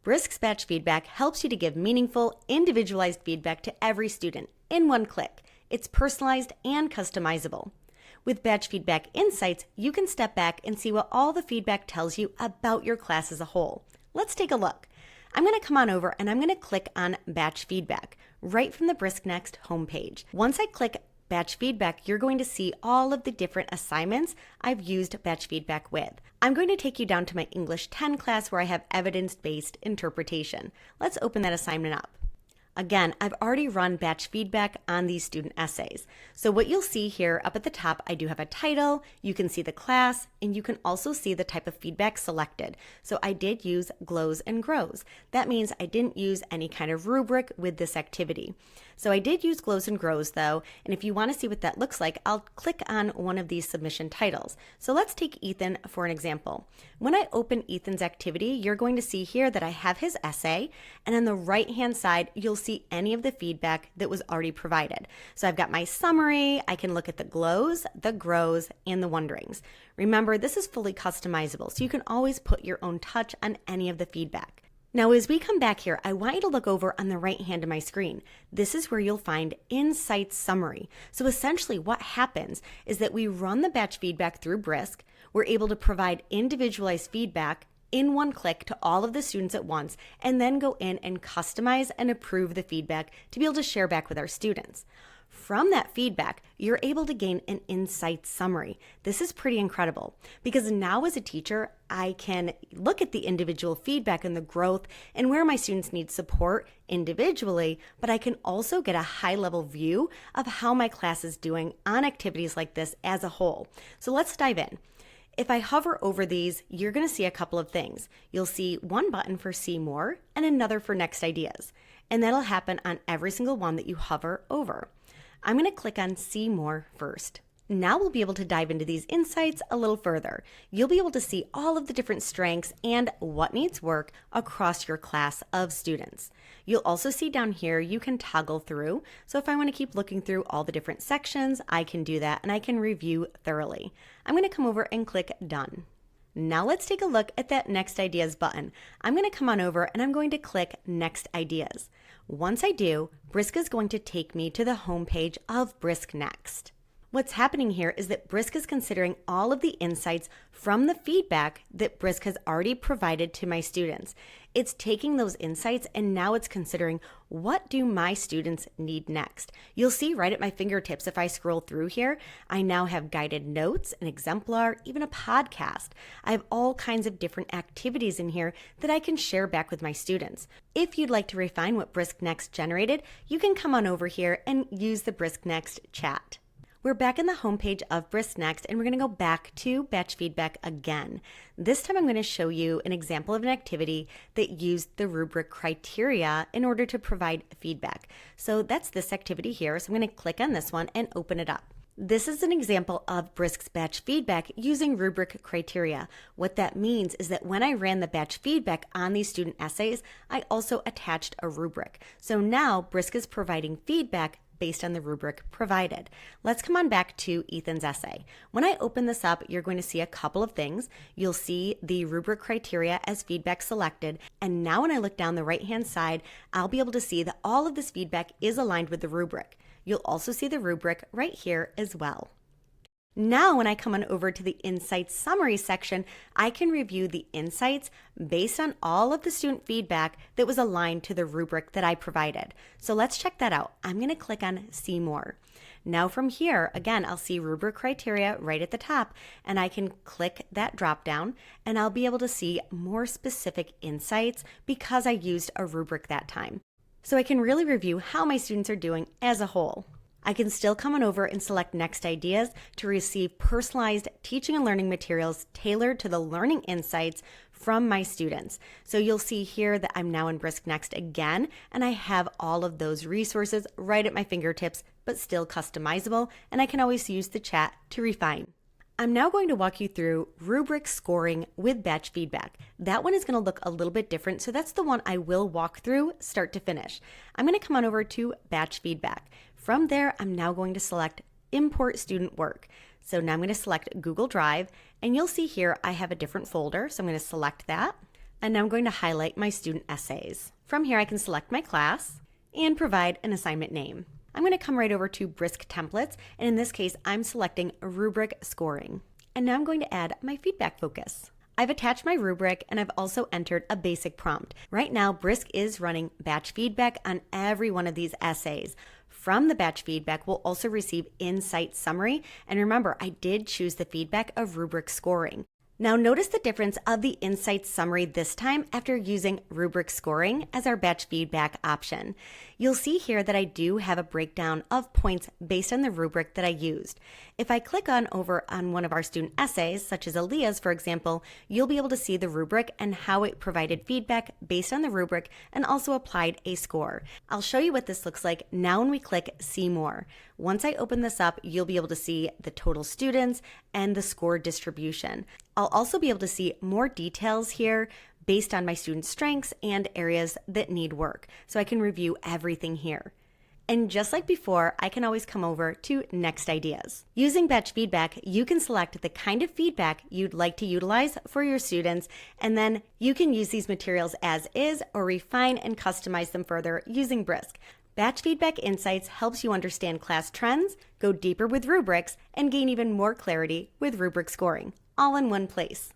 Brisk's batch feedback helps you to give meaningful, individualized feedback to every student in one click. It's personalized and customizable. With Batch Feedback Insights, you can step back and see what all the feedback tells you about your class as a whole. Let's take a look. I'm going to come on over and I'm going to click on Batch Feedback right from the Brisk Next homepage. Once I click Batch Feedback, you're going to see all of the different assignments I've used Batch Feedback with. I'm going to take you down to my English 10 class where I have evidence-based interpretation. Let's open that assignment up. Again, I've already run batch feedback on these student essays. So what you'll see here up at the top, I do have a title, you can see the class, and you can also see the type of feedback selected. So I did use glows and grows. That means I didn't use any kind of rubric with this activity. So I did use glows and grows though, and if you want to see what that looks like, I'll click on one of these submission titles. So let's take Ethan for an example. When I open Ethan's activity, you're going to see here that I have his essay, and on the right-hand side, you'll see any of the feedback that was already provided. So I've got my summary, I can look at the glows, the grows, and the wonderings. Remember, this is fully customizable, so you can always put your own touch on any of the feedback. Now, as we come back here, I want you to look over on the right hand of my screen. This is where you'll find Insights Summary. So essentially what happens is that we run the batch feedback through Brisk. We're able to provide individualized feedback in one click to all of the students at once, and then go in and customize and approve the feedback to be able to share back with our students. From that feedback, you're able to gain an insight summary. This is pretty incredible because now as a teacher, I can look at the individual feedback and the growth and where my students need support individually, but I can also get a high-level view of how my class is doing on activities like this as a whole. So let's dive in. If I hover over these, you're going to see a couple of things. You'll see one button for See More and another for Next Ideas, and that'll happen on every single one that you hover over. I'm going to click on See More first. Now we'll be able to dive into these insights a little further. You'll be able to see all of the different strengths and what needs work across your class of students. You'll also see down here you can toggle through. So if I want to keep looking through all the different sections, I can do that and I can review thoroughly. I'm going to come over and click Done. Now let's take a look at that Next Ideas button. I'm going to come on over and I'm going to click Next Ideas. Once I do, Brisk is going to take me to the home page of Brisk Next. What's happening here is that Brisk is considering all of the insights from the feedback that Brisk has already provided to my students. It's taking those insights and now it's considering, what do my students need next? You'll see right at my fingertips, if I scroll through here, I now have guided notes, an exemplar, even a podcast. I have all kinds of different activities in here that I can share back with my students. If you'd like to refine what Brisk Next generated, you can come on over here and use the Brisk Next chat. We're back in the homepage of Brisk Next, and we're going to go back to batch feedback again. This time I'm going to show you an example of an activity that used the rubric criteria in order to provide feedback. So that's this activity here. So I'm going to click on this one and open it up. This is an example of Brisk's batch feedback using rubric criteria. What that means is that when I ran the batch feedback on these student essays, I also attached a rubric. So now Brisk is providing feedback based on the rubric provided. Let's come on back to Ethan's essay. When I open this up, you're going to see a couple of things. You'll see the rubric criteria as feedback selected, and now when I look down the right-hand side, I'll be able to see that all of this feedback is aligned with the rubric. You'll also see the rubric right here as well. Now, when I come on over to the Insights Summary section, I can review the insights based on all of the student feedback that was aligned to the rubric that I provided. So let's check that out. I'm going to click on See More. Now from here, again, I'll see rubric criteria right at the top, and I can click that drop down, and I'll be able to see more specific insights because I used a rubric that time. So I can really review how my students are doing as a whole. I can still come on over and select Next Ideas to receive personalized teaching and learning materials tailored to the learning insights from my students. So you'll see here that I'm now in Brisk Next again, and I have all of those resources right at my fingertips, but still customizable, and I can always use the chat to refine. I'm now going to walk you through rubric scoring with batch feedback. That one is going to look a little bit different, so that's the one I will walk through start to finish. I'm going to come on over to batch feedback. From there, I'm now going to select Import Student Work. So now I'm going to select Google Drive, and you'll see here I have a different folder, so I'm going to select that. And now I'm going to highlight my student essays. From here, I can select my class and provide an assignment name. I'm going to come right over to Brisk Templates, and in this case, I'm selecting Rubric Scoring. And now I'm going to add my feedback focus. I've attached my rubric and I've also entered a basic prompt. Right now, Brisk is running batch feedback on every one of these essays. From the batch feedback, we'll also receive insight summary. And remember, I did choose the feedback of rubric scoring. Now notice the difference of the insight summary this time after using rubric scoring as our batch feedback option. You'll see here that I do have a breakdown of points based on the rubric that I used. If I click over on one of our student essays, such as Aaliyah's for example, you'll be able to see the rubric and how it provided feedback based on the rubric and also applied a score. I'll show you what this looks like now when we click See More. Once I open this up, you'll be able to see the total students and the score distribution. I'll also be able to see more details here based on my student strengths and areas that need work, so I can review everything here. And just like before, I can always come over to Next Ideas. Using batch feedback, you can select the kind of feedback you'd like to utilize for your students, and then you can use these materials as is or refine and customize them further using Brisk. Batch Feedback Insights helps you understand class trends, go deeper with rubrics, and gain even more clarity with rubric scoring, all in one place.